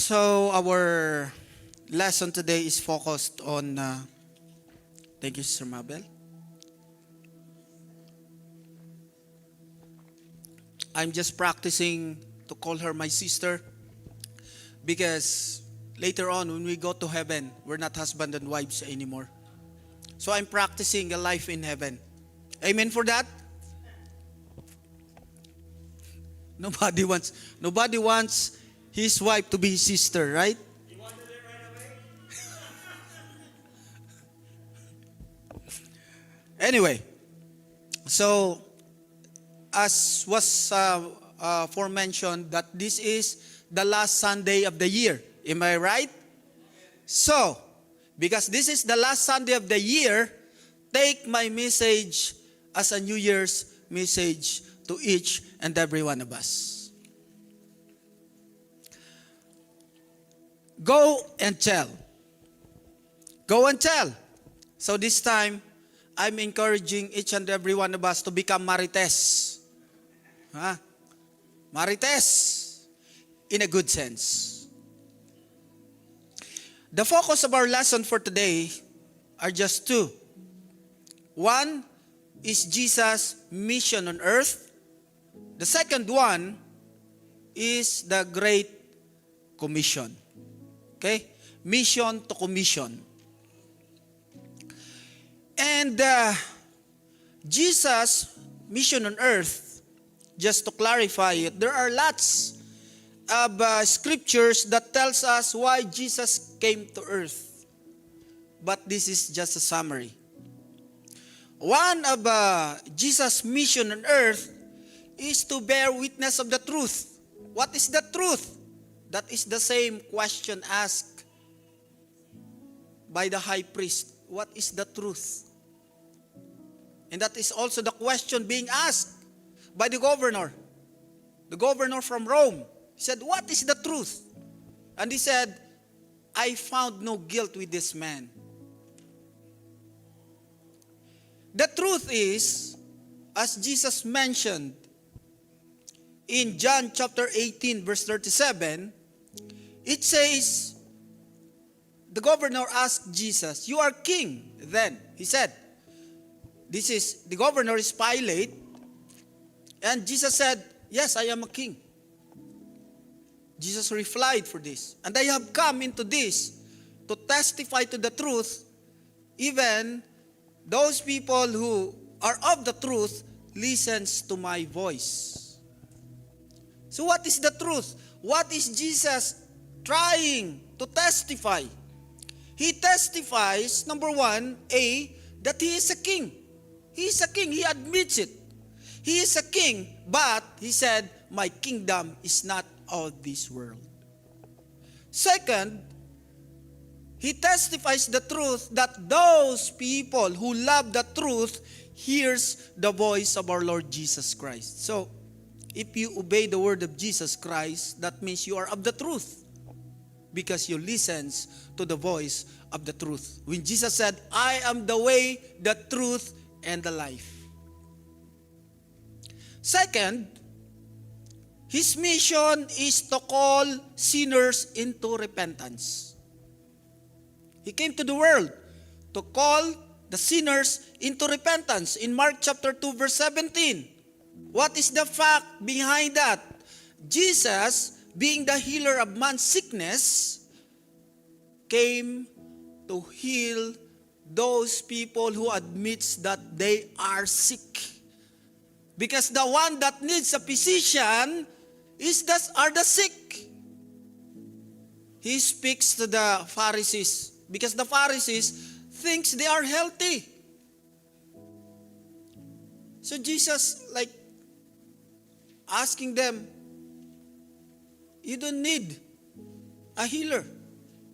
So our lesson today is focused on, thank you, Sir Mabel. I'm just practicing to call her my sister because later on when we go to heaven, we're not husband and wives anymore. So I'm practicing a life in heaven. Amen for that? Nobody wants his wife to be his sister, right? You wanted it right away? Anyway, so as was forementioned, that this is the last Sunday of the year. Am I right? So, because this is the last Sunday of the year, take my message as a New Year's message to each and every one of us. Go and tell. Go and tell. So this time, I'm encouraging each and every one of us to become Marites. Huh? Marites in a good sense. The focus of our lesson for today are just two. One is Jesus' mission on earth. The second one is the Great Commission. Okay? Mission to commission. And Jesus' mission on earth, just to clarify it, there are lots of scriptures that tells us why Jesus came to earth. But this is just a summary. One of Jesus' mission on earth is to bear witness of the truth. What is the truth? That is the same question asked by the high priest. What is the truth? And that is also the question being asked by the governor. The governor from Rome. He said, what is the truth? And he said, I found no guilt with this man. The truth is, as Jesus mentioned in John chapter 18 verse 37, it says, the governor asked Jesus, you are king then. He said, the governor is Pilate. And Jesus said, yes, I am a king. Jesus replied for this. And I have come into this to testify to the truth. Even those people who are of the truth listens to my voice. So what is the truth? What is Jesus trying to testify? He testifies, number one, that he is a king. He is a king. He admits it. He is a king, but he said, my kingdom is not of this world. Second, he testifies the truth that those people who love the truth hears the voice of our Lord Jesus Christ. So, if you obey the word of Jesus Christ, that means you are of the truth because you listens to the voice of the truth. When Jesus said, I am the way, the truth, and the life. Second, his mission is to call sinners into repentance. He came to the world to call the sinners into repentance. In Mark chapter 2 verse 17, what is the fact behind that? Jesus, being the healer of man's sickness, came to heal those people who admits that they are sick. Because the one that needs a physician are the sick. He speaks to the Pharisees because the Pharisees thinks they are healthy. So Jesus asking them, you don't need a healer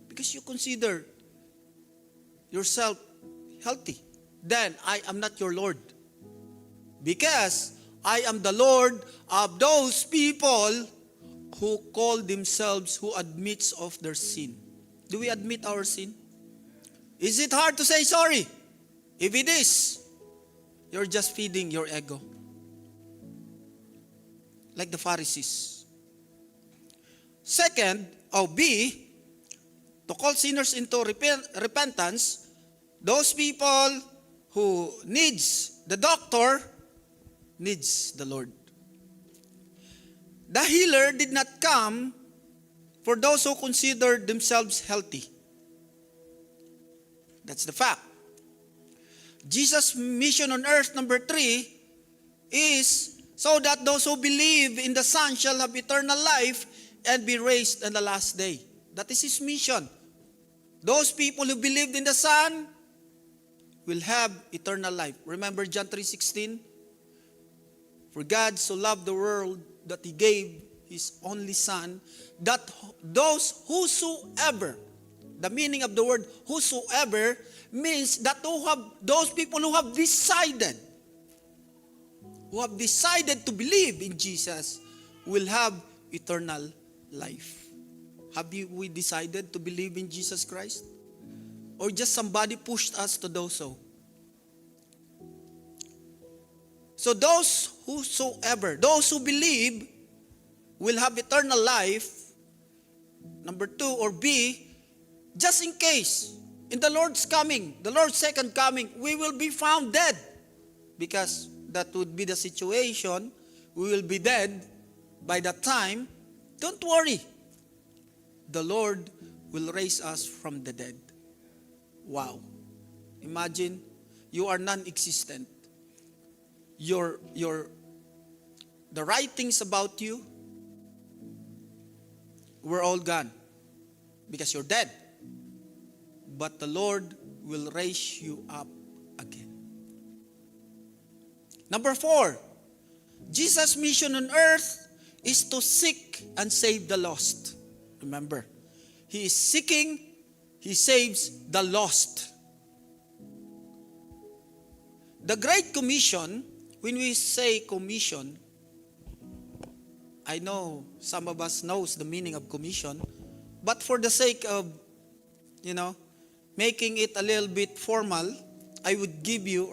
because you consider yourself healthy. Then I am not your Lord. Because I am the Lord of those people who call themselves, who admits of their sin. Do we admit our sin? Is it hard to say sorry? If it is, you're just feeding your ego. Like the Pharisees. Second, or B, to call sinners into repentance, those people who needs the doctor needs the Lord. The healer did not come for those who consider themselves healthy. That's the fact. Jesus' mission on earth, number 3, is so that those who believe in the Son shall have eternal life and be raised on the last day. That is His mission. Those people who believed in the Son will have eternal life. Remember John 3:16? For God so loved the world that He gave His only Son, that those whosoever, the meaning of the word whosoever means that those people who have decided to believe in Jesus will have eternal life. Have we decided to believe in Jesus Christ? Or just somebody pushed us to do so? So those who believe will have eternal life. Number 2 or B, just in case, in the Lord's coming, the Lord's second coming, we will be found dead. Because that would be the situation. We will be dead by that time. Don't worry. The Lord will raise us from the dead. Wow. Imagine, you are non-existent. The writings about you were all gone because you're dead. But the Lord will raise you up again. Number 4, Jesus' mission on earth is to seek and save the lost. Remember, He is seeking, He saves the lost. The Great Commission, when we say commission, I know some of us knows the meaning of commission, but for the sake of, making it a little bit formal, I will give you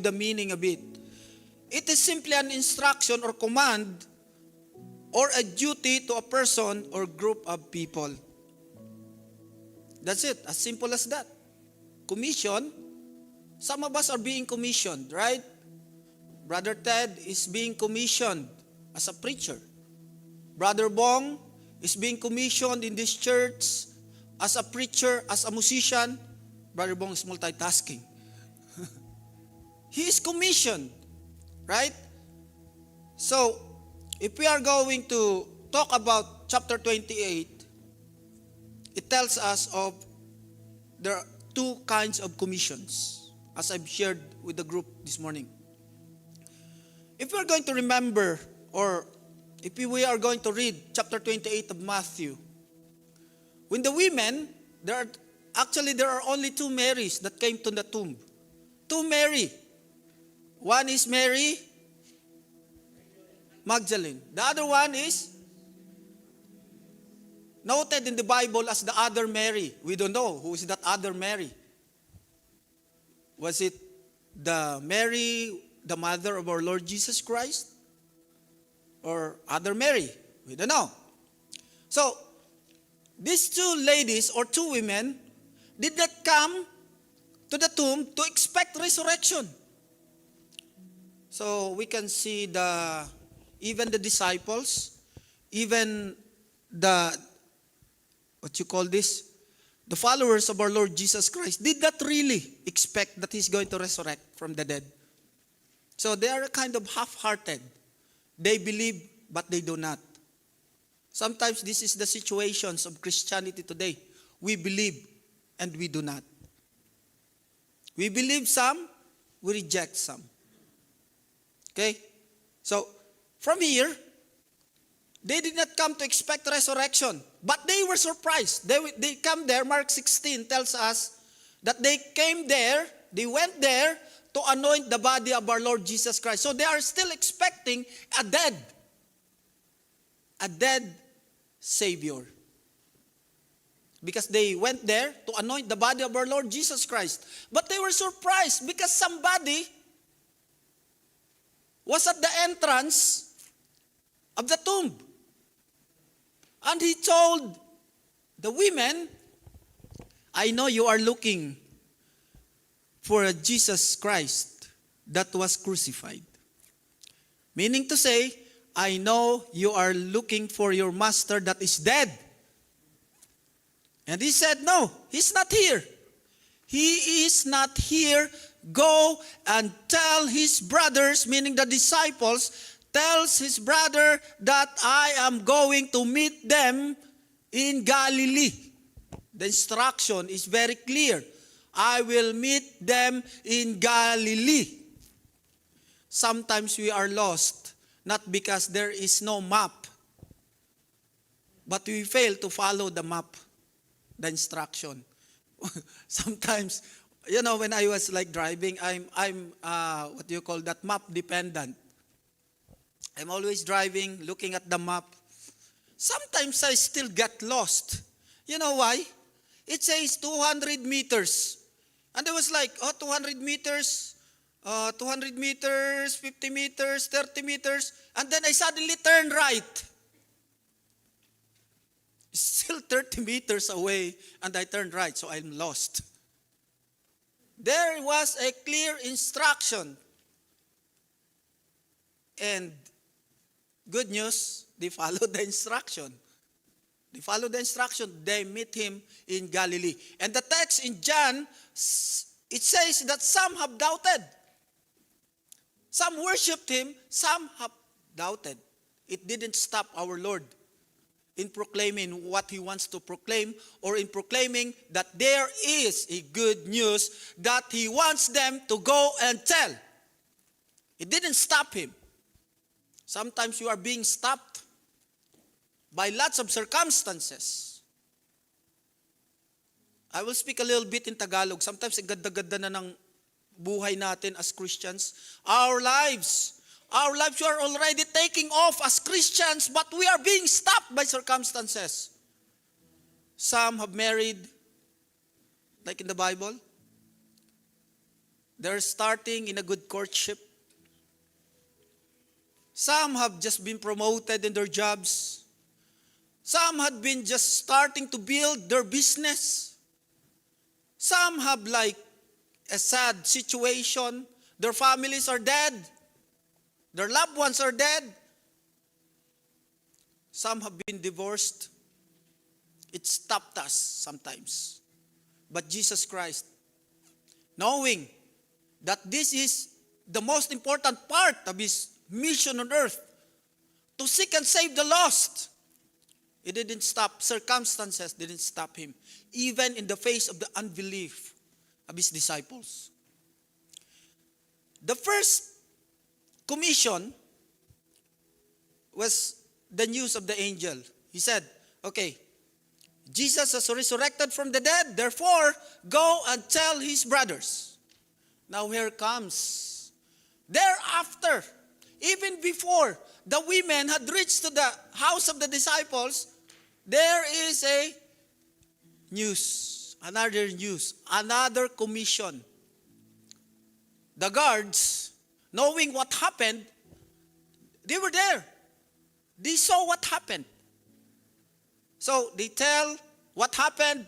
the meaning of it. It is simply an instruction or command or a duty to a person or group of people. That's it, as simple as that. Commission, some of us are being commissioned, right? Brother Ted is being commissioned as a preacher. Brother Bong is being commissioned in this church as a preacher, as a musician. Brother Bong is multitasking. He is commissioned, right? So, if we are going to talk about chapter 28, it tells us of there are 2 kinds of commissions, as I've shared with the group this morning. If we are going to remember, or if we are going to read chapter 28 of Matthew, when the women, there are only 2 Marys that came to the tomb. 2 Mary. One is Mary Magdalene. The other one is noted in the Bible as the other Mary. We don't know who is that other Mary. Was it the Mary, the mother of our Lord Jesus Christ? Or other Mary? We don't know. So, these 2 ladies or 2 women did not come to the tomb to expect resurrection. So, we can see even the disciples, even the followers of our Lord Jesus Christ did not really expect that He's going to resurrect from the dead. So they are kind of half-hearted. They believe, but they do not. Sometimes this is the situations of Christianity today. We believe, and we do not. We believe some, we reject some. Okay? So, from here, they did not come to expect resurrection, but they were surprised. They come there, Mark 16 tells us that they came there, they went there to anoint the body of our Lord Jesus Christ. So they are still expecting a dead Savior. Because they went there to anoint the body of our Lord Jesus Christ. But they were surprised because somebody was at the entrance of the tomb. And he told the women, I know you are looking for a Jesus Christ that was crucified. Meaning to say, I know you are looking for your master that is dead. And he said, no, he's not here. He is not here. Go and tell his brothers, meaning the disciples, tells his brother that I am going to meet them in Galilee. The instruction is very clear. I will meet them in Galilee. Sometimes we are lost, not because there is no map, but we fail to follow the map, the instruction. Sometimes, when I was like driving, I'm what do you call that, map dependent. I'm always driving, looking at the map. Sometimes I still get lost. You know why? It says 200 meters. And I was like, 200 meters, 200 meters, 50 meters, 30 meters. And then I suddenly turned right. Still 30 meters away, and I turned right, so I'm lost. There was a clear instruction. And good news, they followed the instruction. They followed the instruction. They meet him in Galilee. And the text in John, it says that some have doubted. Some worshipped him, some have doubted. It didn't stop our Lord in proclaiming what he wants to proclaim, or in proclaiming that there is a good news that he wants them to go and tell. It didn't stop him. Sometimes you are being stopped by lots of circumstances. I will speak a little bit in Tagalog. Sometimes ganda-ganda na ng buhay natin as Christians. Our lives are already taking off as Christians, but we are being stopped by circumstances. Some have married, like in the Bible. They're starting in a good courtship. Some have just been promoted in their jobs. Some had been just starting to build their business. Some have like a sad situation. Their families are dead. Their loved ones are dead. Some have been divorced. It stopped us sometimes. But Jesus Christ, knowing that this is the most important part of his mission on earth, to seek and save the lost, it didn't stop. Circumstances didn't stop him, even in the face of the unbelief of his disciples. The first commission was the news of the angel. He said, okay, Jesus has resurrected from the dead, therefore, go and tell his brothers. Now here comes. Thereafter, even before the women had reached to the house of the disciples, there is a news, another commission. The guards, knowing what happened, they were there. They saw what happened. So they tell what happened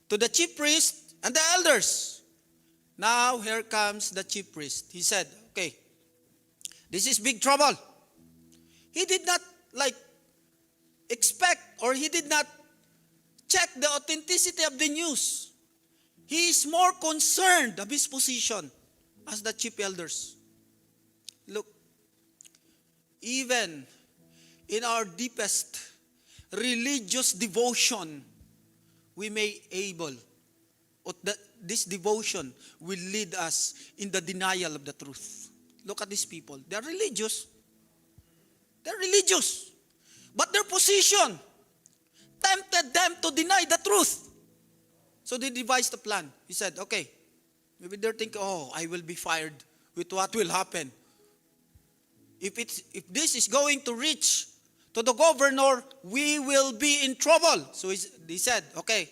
to the chief priest and the elders. Now here comes the chief priest. He said, okay, this is big trouble. He did not expect, or he did not check the authenticity of the news. He is more concerned of his position as the chief elders. Look, even in our deepest religious devotion, we may able, or this devotion will lead us in the denial of the truth. Look at these people. They're religious. But their position tempted them to deny the truth. So they devised a plan. He said, okay, maybe they're thinking, I will be fired with what will happen. If this is going to reach to the governor, we will be in trouble. So they said, okay,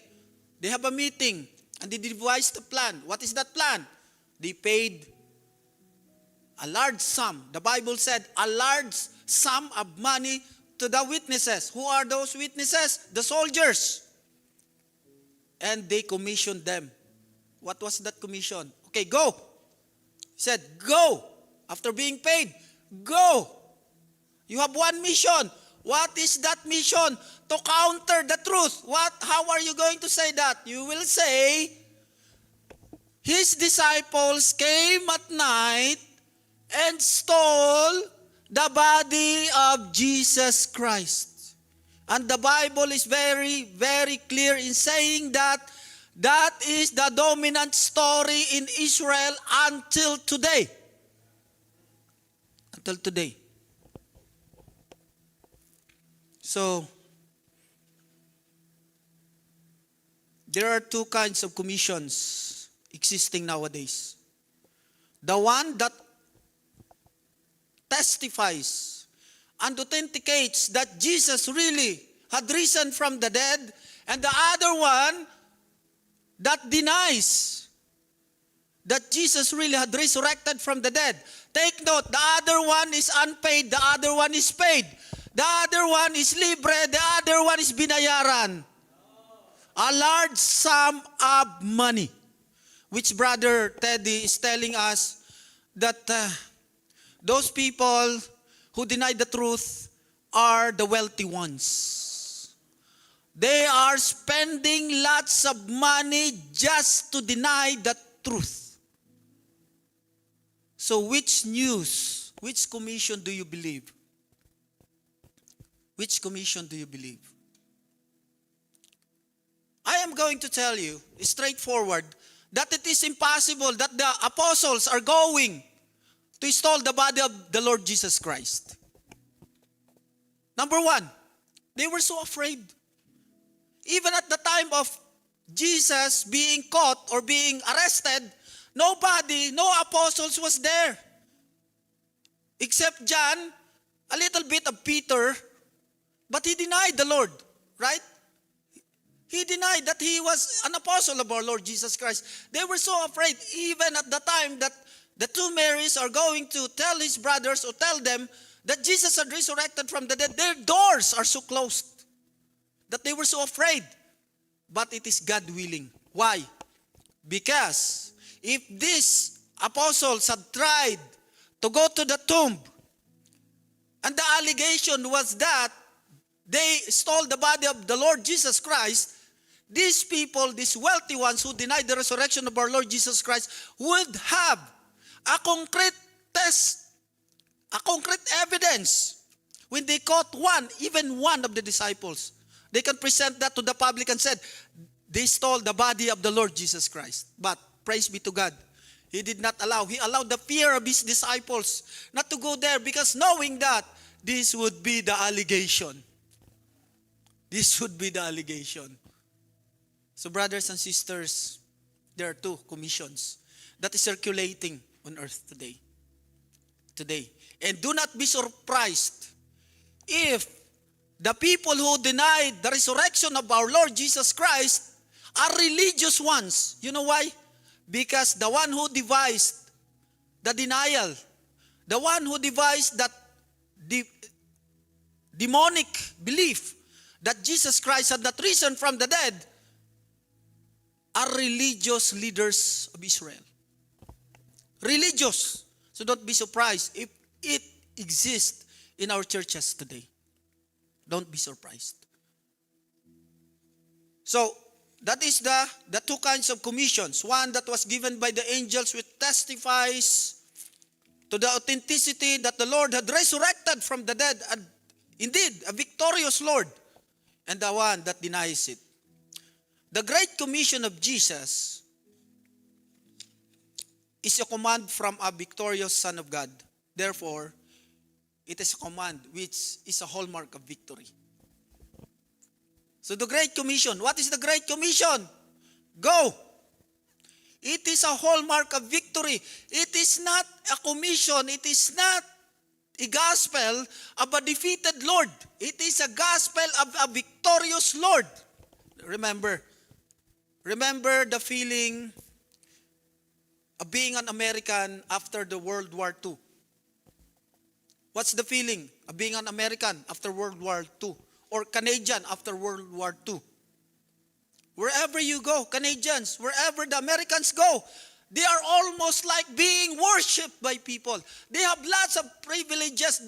they have a meeting and they devised a plan. What is that plan? They paid a large sum. The Bible said a large sum of money to the witnesses. Who are those witnesses? The soldiers. And they commissioned them. What was that commission? Okay, go. He said, go. After being paid, go. You have one mission. What is that mission? To counter the truth. How are you going to say that? You will say, his disciples came at night and stole the body of Jesus Christ. And the Bible is very, very clear in saying that that is the dominant story in Israel until today. Until today. So, there are two kinds of commissions existing nowadays. The one that testifies and authenticates that Jesus really had risen from the dead, and the other one that denies that Jesus really had resurrected from the dead. Take note, the other one is unpaid, the other one is paid. The other one is libre, the other one is binayaran. A large sum of money. Which Brother Teddy is telling us that those people who deny the truth are the wealthy ones. They are spending lots of money just to deny the truth. So which news, which commission do you believe? Which commission do you believe? I am going to tell you, straightforward, that it is impossible that the apostles are going to steal the body of the Lord Jesus Christ. Number one, they were so afraid. Even at the time of Jesus being caught or being arrested, nobody, no apostles was there. Except John, a little bit of Peter, but he denied the Lord, right? He denied that he was an apostle of our Lord Jesus Christ. They were so afraid, even at the time that the two Marys are going to tell his brothers or tell them that Jesus had resurrected from the dead. Their doors are so closed that they were so afraid. But it is God willing. Why? Because if these apostles had tried to go to the tomb, and the allegation was that they stole the body of the Lord Jesus Christ, these people, these wealthy ones who denied the resurrection of our Lord Jesus Christ, would have a concrete test, a concrete evidence. When they caught one, even one of the disciples, they can present that to the public and said, they stole the body of the Lord Jesus Christ. But praise be to God, He did not allow. He allowed the fear of His disciples not to go there, because knowing that this would be the allegation. This would be the allegation. So brothers and sisters, there are two commissions that is circulating on earth today. And do not be surprised if the people who denied the resurrection of our Lord Jesus Christ are religious ones. You know why? Because the one who devised the denial, the one who devised that demonic belief that Jesus Christ had not risen from the dead, are religious leaders of Israel. Religious. So don't be surprised if it exists in our churches today. Don't be surprised. So, that is the two kinds of commissions. One that was given by the angels, which testifies to the authenticity that the Lord had resurrected from the dead, and indeed, a victorious Lord. And the one that denies it. The Great Commission of Jesus is a command from a victorious Son of God. Therefore, it is a command which is a hallmark of victory. So the Great Commission, what is the Great Commission? Go! It is a hallmark of victory. It is not a commission. It is not a gospel of a defeated Lord. It is a gospel of a victorious Lord. Remember the feeling of being an American after the World War II. What's the feeling? being an American after World War II, or Canadian after World War II. Wherever you go, Canadians, wherever the Americans go, they are almost like being worshipped by people. They have lots of privileges.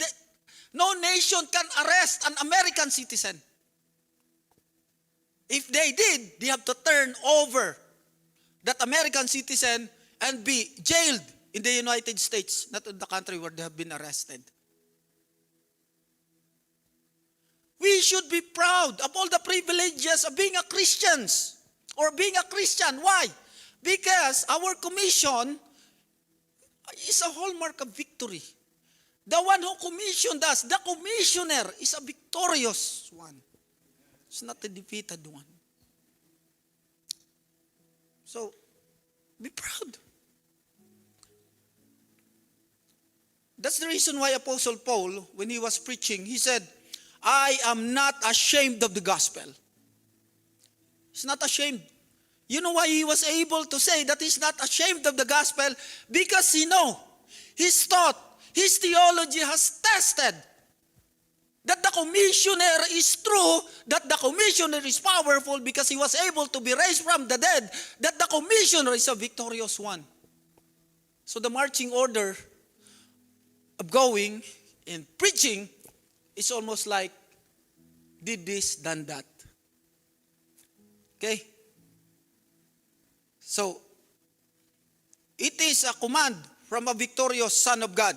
No nation can arrest an American citizen. If they did, they have to turn over that American citizen and be jailed in the United States, not in the country where they have been arrested. We should be proud of all the privileges of being a Christians or being a Christian. Why? Because our commission is a hallmark of victory. The one who commissioned us, the commissioner, is a victorious one. It's not a defeated one. So, be proud. That's the reason why Apostle Paul, when he was preaching, he said, I am not ashamed of the gospel. He's not ashamed. You know why he was able to say that he's not ashamed of the gospel? Because he know, his thought, his theology has tested that the commissioner is true, that the commissioner is powerful because he was able to be raised from the dead, that the commissioner is a victorious one. So the marching order of going and preaching is almost like did this, done that. Okay? So, it is a command from a victorious Son of God.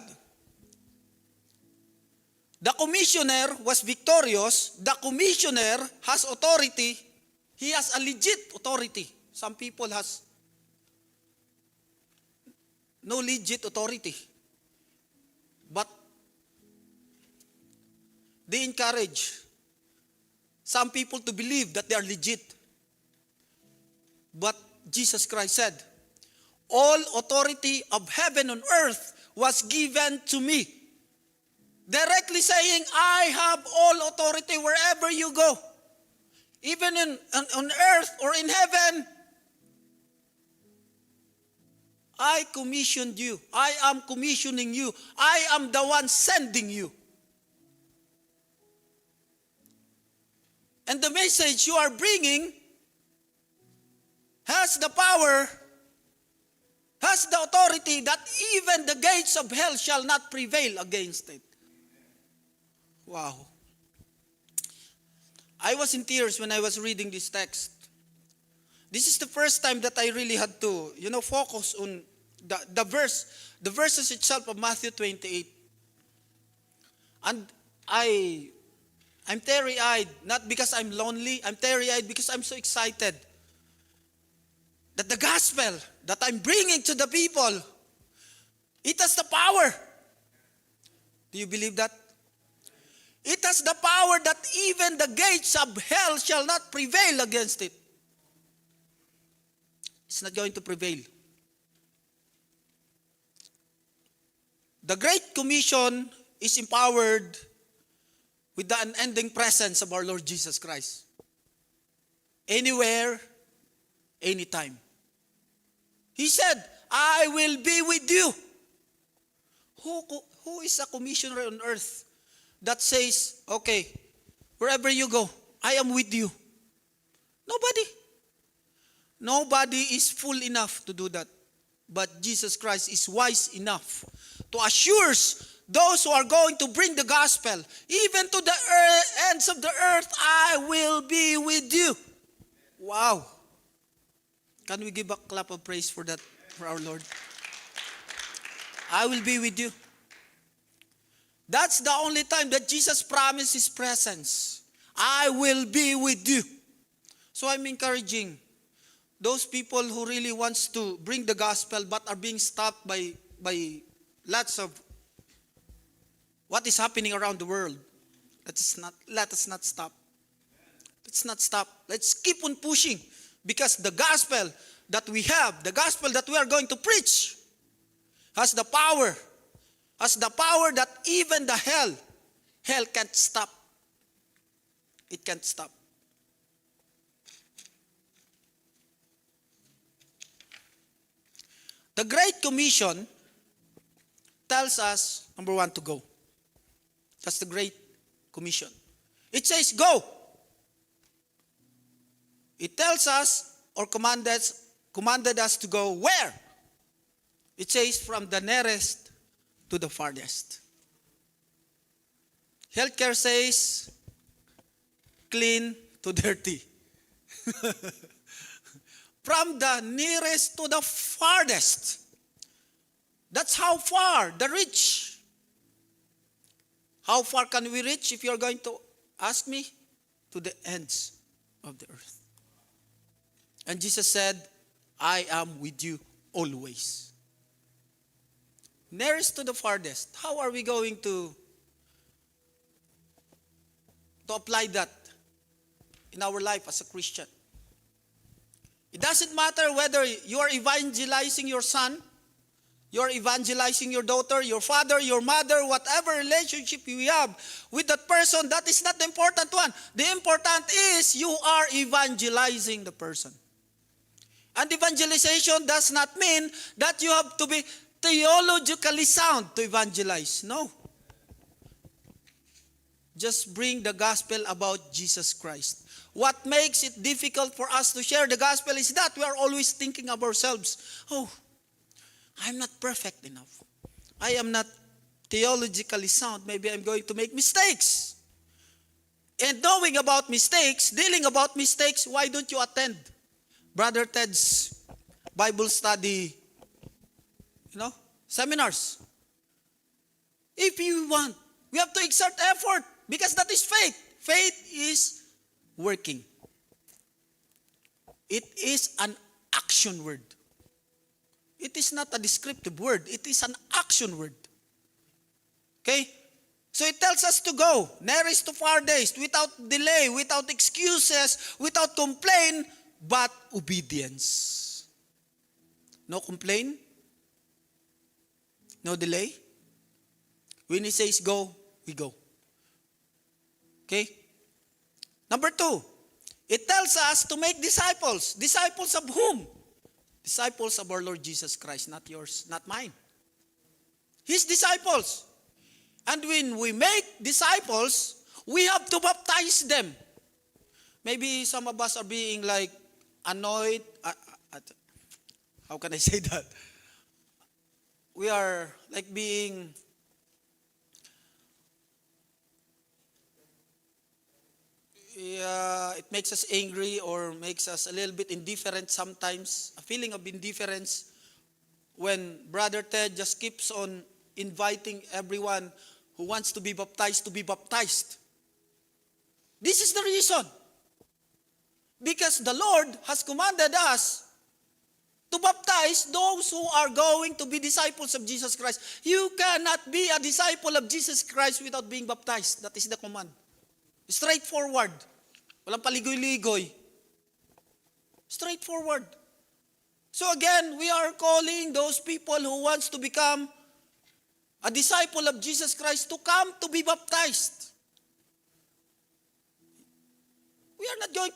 The commissioner was victorious. The commissioner has authority. He has a legit authority. Some people has no legit authority. But they encourage some people to believe that they are legit. But Jesus Christ said, all authority of heaven and earth was given to me. Directly saying, I have all authority wherever you go. Even on earth or in heaven, I commissioned you. I am commissioning you. I am the one sending you. And the message you are bringing has the power, has the authority that even the gates of hell shall not prevail against it. Wow. I was in tears when I was reading this text. This is the first time that I really had to, focus on the verses itself of Matthew 28. And I'm teary-eyed, not because I'm lonely. I'm teary-eyed because I'm so excited that the gospel that I'm bringing to the people, it has the power. Do you believe that? It has the power that even the gates of hell shall not prevail against it. It's not going to prevail. The Great Commission is empowered with the unending presence of our Lord Jesus Christ. Anywhere, anytime. He said, I will be with you. Who is a commissioner on earth that says, okay, wherever you go, I am with you? Nobody. Nobody is fool enough to do that. But Jesus Christ is wise enough to assure those who are going to bring the gospel, even to the ends of the earth, I will be with you. Wow. Can we give a clap of praise for that, for our Lord? I will be with you. That's the only time that Jesus promised His presence. I will be with you. So I'm encouraging those people who really wants to bring the gospel but are being stopped by lots of what is happening around the world. Let us not stop. Let's not stop. Let's keep on pushing, because the gospel that we have, the gospel that we are going to preach, has the power that even the hell can't stop. It can't stop. The Great Commission tells us, number one, to go. That's the Great Commission. It says, go. It tells us or commanded us to go where? It says from the nearest to the farthest. Healthcare says clean to dirty. From the nearest to the farthest. That's how far, the reach. How far can we reach if you're going to ask me? To the ends of the earth. And Jesus said, I am with you always. Nearest to the farthest. How are we going to apply that in our life as a Christian? It doesn't matter whether you are evangelizing your son, you're evangelizing your daughter, your father, your mother, whatever relationship you have with that person, that is not the important one. The important is you are evangelizing the person. And evangelization does not mean that you have to be theologically sound to evangelize. No. Just bring the gospel about Jesus Christ. What makes it difficult for us to share the gospel is that we are always thinking of ourselves. Oh, I'm not perfect enough. I am not theologically sound. Maybe I'm going to make mistakes. And knowing about mistakes, dealing about mistakes, why don't you attend Brother Ted's Bible study, seminars? If you want, we have to exert effort because that is faith. Faith is working. It is an action word. It is not a descriptive word. It is an action word. Okay? So it tells us to go, nearest to farthest, without delay, without excuses, without complaint, but obedience. No complaint, no delay. When he says go, we go. Okay? Number 2, it tells us to make disciples. Disciples of whom? Disciples of our Lord Jesus Christ, not yours, not mine. His disciples. And when we make disciples, we have to baptize them. Maybe some of us are being like annoyed. How can I say that? We are like being it makes us angry or makes us a little bit indifferent sometimes. A feeling of indifference when Brother Ted just keeps on inviting everyone who wants to be baptized to be baptized. This is the reason. Because the Lord has commanded us to baptize those who are going to be disciples of Jesus Christ. You cannot be a disciple of Jesus Christ without being baptized. That is the command. Straightforward. Walang paligoy-ligoy. Straightforward. So again, we are calling those people who wants to become a disciple of Jesus Christ to come to be baptized. We are not going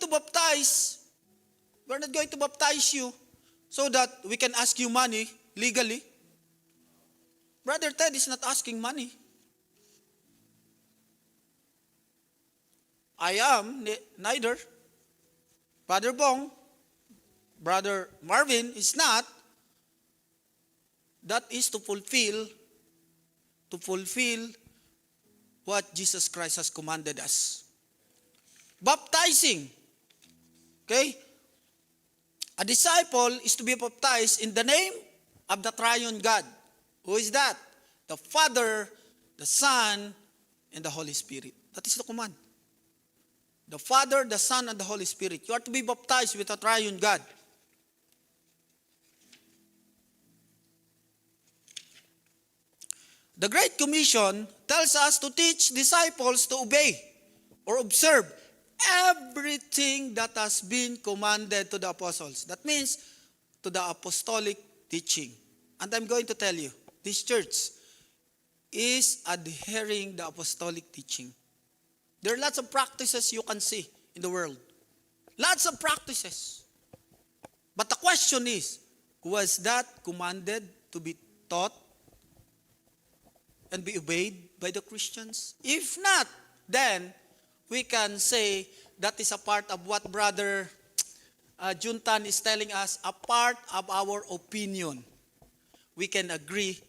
to baptize you so that we can ask you money legally. Brother Ted is not asking money. I am neither. Brother Bong, Brother Marvin is not. That is to fulfill what Jesus Christ has commanded us. Baptizing. Okay? A disciple is to be baptized in the name of the triune God. Who is that? The Father, the Son, and the Holy Spirit. That is the command. The Father, the Son, and the Holy Spirit. You are to be baptized with a triune God. The Great Commission tells us to teach disciples to obey or observe everything that has been commanded to the apostles. That means to the apostolic teaching. And I'm going to tell you, this church is adhering the apostolic teaching. There are lots of practices you can see in the world. Lots of practices. But the question is, was that commanded to be taught and be obeyed by the Christians? If not, then we can say that is a part of what Brother Juntan is telling us, a part of our opinion. We can agree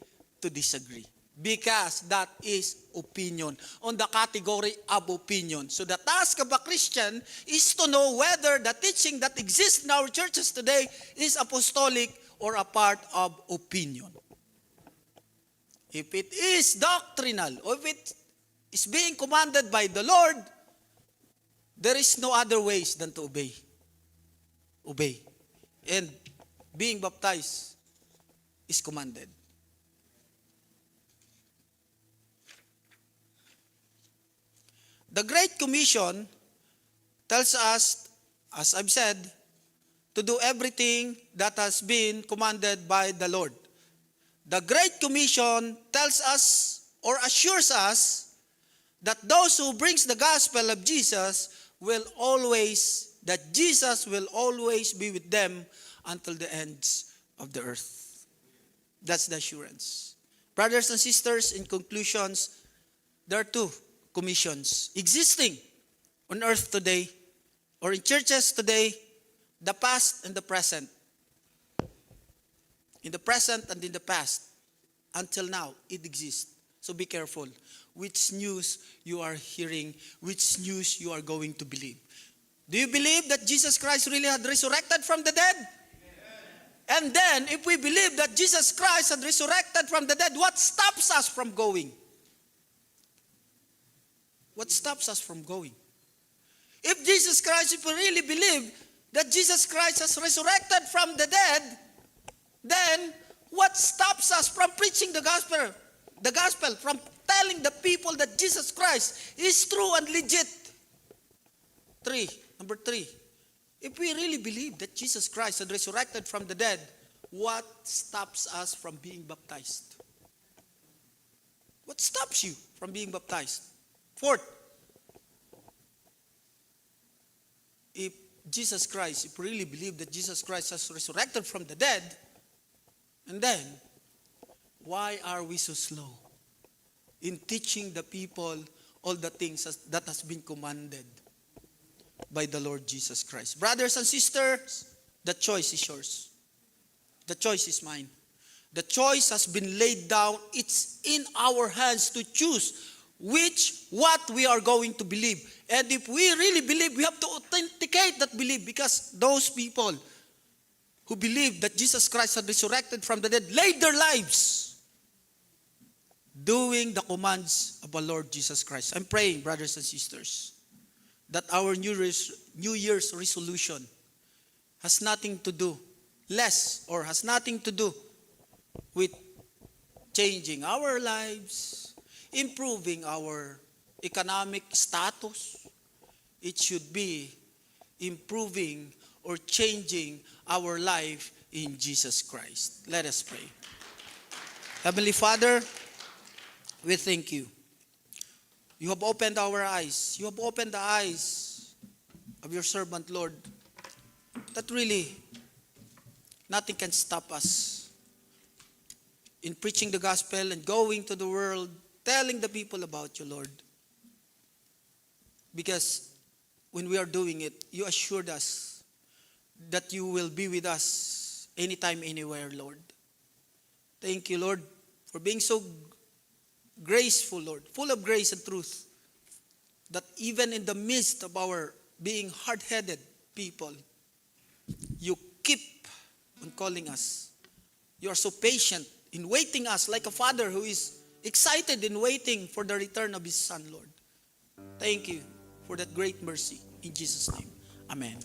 to disagree because that is opinion, on the category of opinion. So the task of a Christian is to know whether the teaching that exists in our churches today is apostolic or a part of opinion. If it is doctrinal, or if it is being commanded by the Lord, there is no other ways than to obey. Obey. And being baptized is commanded. The Great Commission tells us, as I've said, to do everything that has been commanded by the Lord. The Great Commission tells us or assures us that those who brings the gospel of Jesus that Jesus will always be with them until the ends of the earth. That's the assurance. Brothers and sisters, in conclusions, there are two commissions existing on earth today or in churches today, the past and the present. In the present and in the past, until now, it exists. So be careful which news you are hearing, which news you are going to believe. Do you believe that Jesus Christ really had resurrected from the dead? Amen. And then, if we believe that Jesus Christ had resurrected from the dead, what stops us from going? What stops us from going? If Jesus Christ, if we really believe that Jesus Christ has resurrected from the dead, then what stops us from preaching the gospel? The gospel, from telling the people that Jesus Christ is true and legit. Number three, if we really believe that Jesus Christ had resurrected from the dead, what stops us from being baptized? What stops you from being baptized? Fourth, if we really believe that Jesus Christ has resurrected from the dead, and then, why are we so slow in teaching the people all the things that has been commanded by the Lord Jesus Christ? Brothers and sisters, the choice is yours. The choice is mine. The choice has been laid down. It's in our hands to choose what we are going to believe. And if we really believe, we have to authenticate that belief, because those people who believed that Jesus Christ had resurrected from the dead laid their lives doing the commands of our Lord Jesus Christ. I'm praying, brothers and sisters, that our New Year's resolution has nothing to do with changing our lives, improving our economic status. It should be improving or changing our life in Jesus Christ. Let us pray. Heavenly Father, we thank you. You have opened our eyes. You have opened the eyes of your servant, Lord, that really nothing can stop us in preaching the gospel and going to the world, telling the people about you, Lord. Because when we are doing it, you assured us that you will be with us anytime, anywhere, Lord. Thank you, Lord, for being so graceful, Lord, full of grace and truth, that even in the midst of our being hard-headed people, you keep on calling us. You are so patient in waiting us, like a father who is excited in waiting for the return of his son, Lord. Thank you for that great mercy. In Jesus' name, amen.